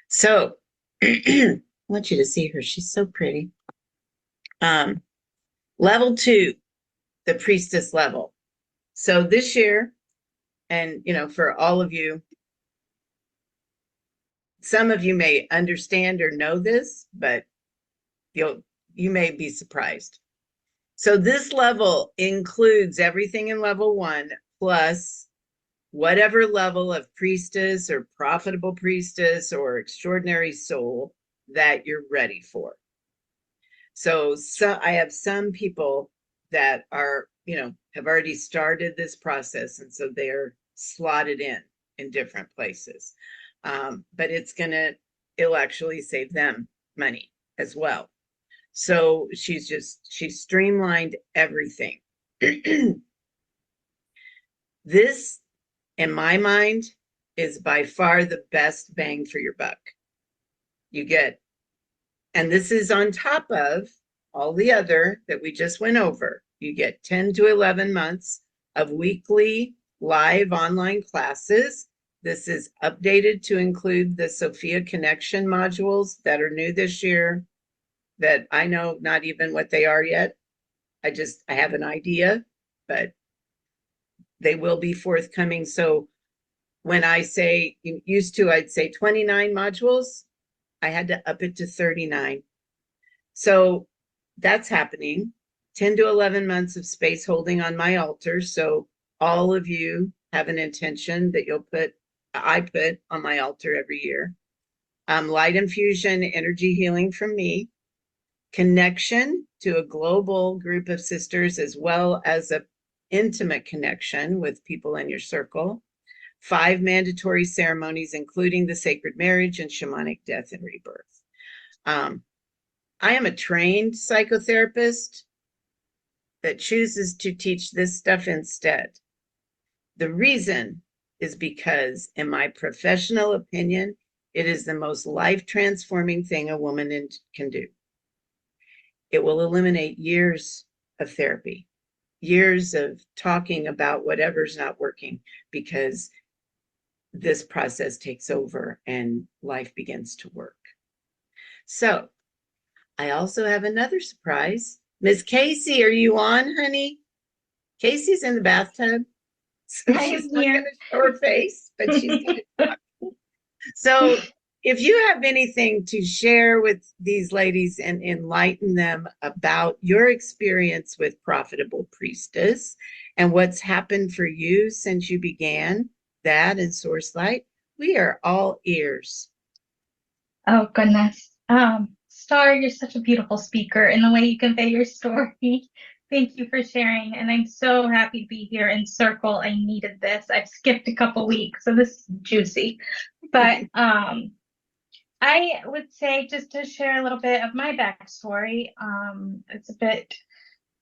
So I want you to see her. She's so pretty. Um, Level 2, the priestess level. So this year, and for all of you, some of you may understand or know this, but you may be surprised. So this level includes everything in level 1 plus whatever level of priestess or profitable priestess or extraordinary soul that you're ready for. So I have some people that are, have already started this process, and so they're slotted in different places. But it'll actually save them money as well. So she's streamlined everything. This, in my mind, is by far the best bang for your buck you get. And this is on top of all the other that we just went over. You get 10 to 11 months of weekly live online classes. This is updated to include the Sophia Connection modules that are new this year, that I know not even what they are yet. I have an idea, but they will be forthcoming. So when I say, I'd say 29 modules, I had to up it to 39. So that's happening. 10 to 11 months of space holding on my altar. So all of you have an intention that I put on my altar every year. Light infusion, energy healing from me, connection to a global group of sisters, as well as an intimate connection with people in your circle. 5 mandatory ceremonies, including the sacred marriage and shamanic death and rebirth. I am a trained psychotherapist that chooses to teach this stuff instead. The reason is because, in my professional opinion, it is the most life-transforming thing a woman can do. It will eliminate years of therapy, years of talking about whatever's not working, because this process takes over and life begins to work. So I also have another surprise. Miss Casey, are you on, honey? Casey's in the bathtub. So she's not going to show her face, but she's going to talk. So if you have anything to share with these ladies and enlighten them about your experience with Profitable Priestess and what's happened for you since you began that in Source Light, we are all ears. Oh, goodness. Star, you're such a beautiful speaker in the way you convey your story. Thank you for sharing. And I'm so happy to be here in Circle. I needed this. I've skipped a couple weeks, so this is juicy. But I would say, just to share a little bit of my backstory, it's a bit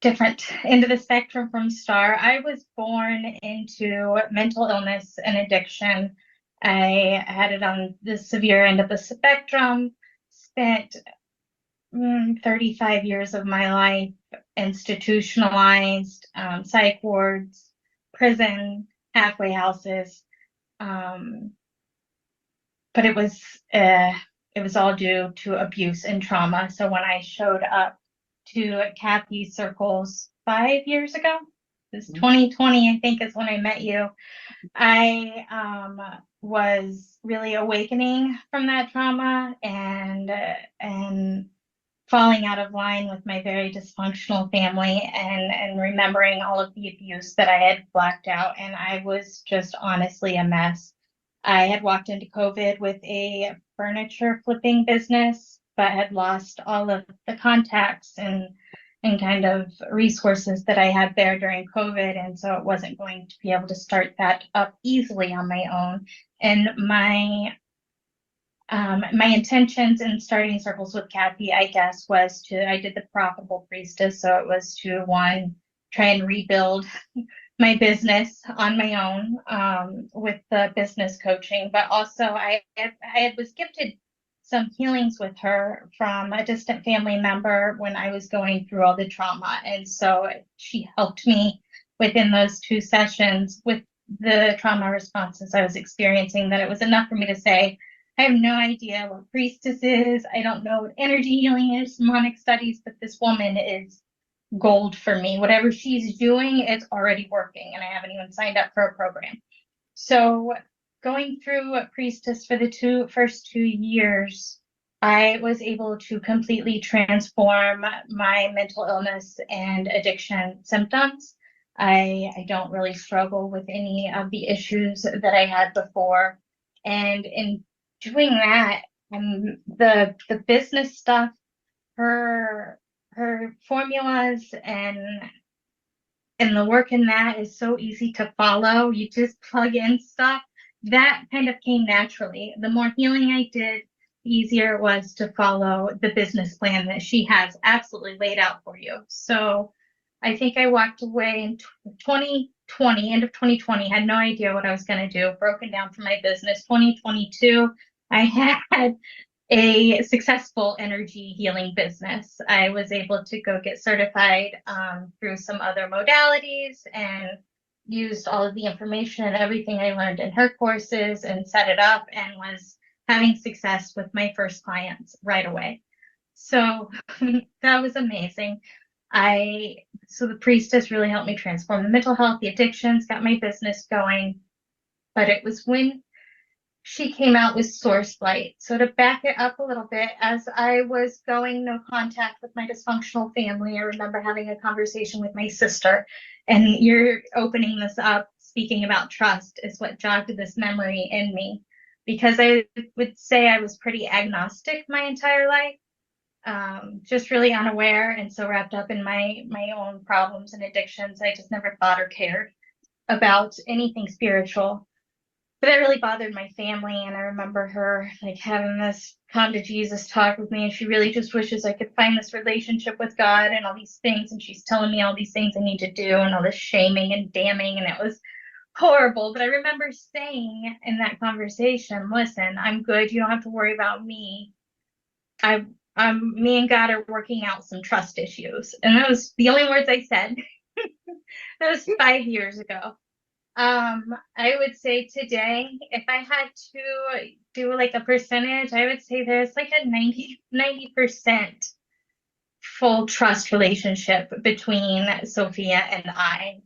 different end of the spectrum from Star. I was born into mental illness and addiction. I had it on the severe end of the spectrum, spent 35 years of my life institutionalized, psych wards, prison, halfway houses. But it was all due to abuse and trauma. So when I showed up to Kathy's circles 5 years ago, this 2020, I think, is when I met you. I was really awakening from that trauma and falling out of line with my very dysfunctional family and remembering all of the abuse that I had blacked out. And I was just honestly a mess. I had walked into COVID with a furniture flipping business, but had lost all of the contacts and kind of resources that I had there during COVID. And so it wasn't going to be able to start that up easily on my own. And my intentions in starting circles with Kathy, I guess, I did the Profitable Priestess. So it was to, one, try and rebuild my business on my own with the business coaching. But also I was gifted some healings with her from a distant family member when I was going through all the trauma. And so she helped me within those 2 sessions with the trauma responses I was experiencing that it was enough for me to say, I have no idea what Priestess is. I don't know what energy healing is, demonic studies, but this woman is gold for me. Whatever she's doing, it's already working, and I haven't even signed up for a program. So going through Priestess for the first 2 years, I was able to completely transform my mental illness and addiction symptoms. I don't really struggle with any of the issues that I had before. And in doing that, the business stuff, her her formulas and the work in that is so easy to follow. You just plug in stuff. That kind of came naturally. The more healing I did, the easier it was to follow the business plan that she has absolutely laid out for you. So I think I walked away in 2020, end of 2020, had no idea what I was going to do, broken down for my business. 2022, I had a successful energy healing business. I was able to go get certified through some other modalities and used all of the information and everything I learned in her courses and set it up and was having success with my first clients right away. So that was amazing. So the priestess really helped me transform the mental health, the addictions, got my business going. But it was when she came out with Source Light. So to back it up a little bit, as I was going no contact with my dysfunctional family, I remember having a conversation with my sister, and you're opening this up, speaking about trust is what jogged this memory in me, because I would say I was pretty agnostic my entire life, just really unaware and so wrapped up in my own problems and addictions. I just never thought or cared about anything spiritual. But that really bothered my family, and I remember her like having this come to Jesus talk with me, and she really just wishes I could find this relationship with God and all these things, and she's telling me all these things I need to do and all this shaming and damning, and it was horrible. But I remember saying in that conversation, listen, I'm good, you don't have to worry about me. Me and God are working out some trust issues. And that was the only words I said. That was 5 years ago. I would say today, if I had to do like a percentage, I would say there's like a 90% full trust relationship between Sophia and I.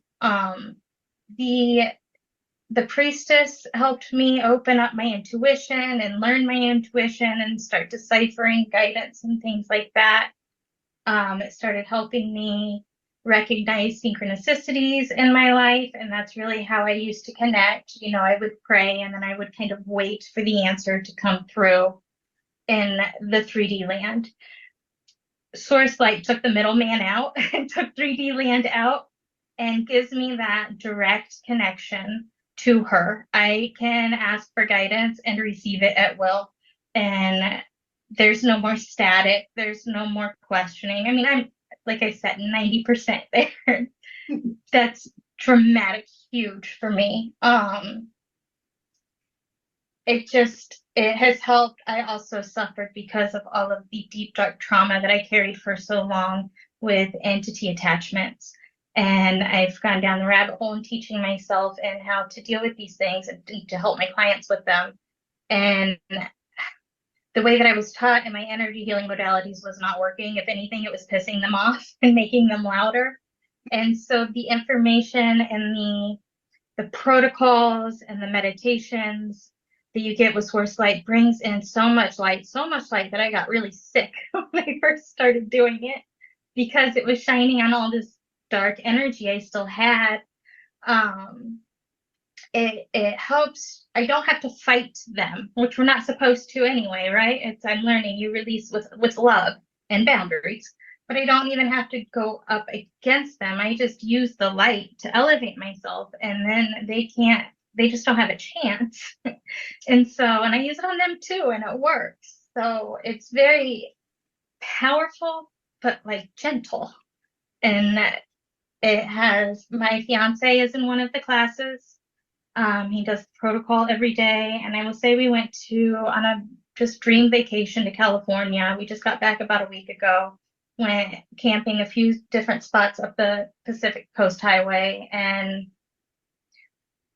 The the priestess helped me open up my intuition and learn my intuition and start deciphering guidance and things like that. It started helping me recognize synchronicities in my life. And that's really how I used to connect. You know, I would pray and then I would kind of wait for the answer to come through in the 3D land. Source Light took the middleman out and took 3D land out and gives me that direct connection to her. I can ask for guidance and receive it at will. And there's no more static. There's no more questioning. I mean, I'm, like I said, 90% there. That's dramatic, huge for me. It has helped. I also suffered because of all of the deep, dark trauma that I carried for so long with entity attachments. And I've gone down the rabbit hole in teaching myself and how to deal with these things and to help my clients with them. And the way that I was taught in my energy healing modalities was not working. If anything, it was pissing them off and making them louder. And so the information and the protocols and the meditations that you get with Source Light brings in so much light that I got really sick when I first started doing it because it was shining on all this dark energy I still had. It helps. I don't have to fight them, which we're not supposed to anyway, right? I'm learning you release with love and boundaries, but I don't even have to go up against them. I just use the light to elevate myself, and then they just don't have a chance. And I use it on them too, and it works. So it's very powerful, but like gentle. And my fiance is in one of the classes. He does protocol every day. And I will say we went on a just dream vacation to California. We just got back about a week ago. went camping a few different spots up the Pacific Coast Highway, and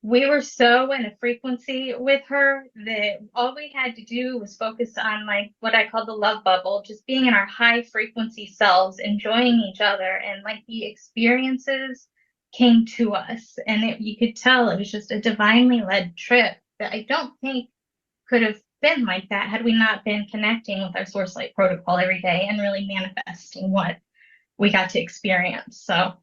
we were so in a frequency with her that all we had to do was focus on like what I call the love bubble, just being in our high frequency selves, enjoying each other, and like the experiences came to us. And you could tell it was just a divinely led trip that I don't think could have been like that had we not been connecting with our source light protocol every day and really manifesting what we got to experience. So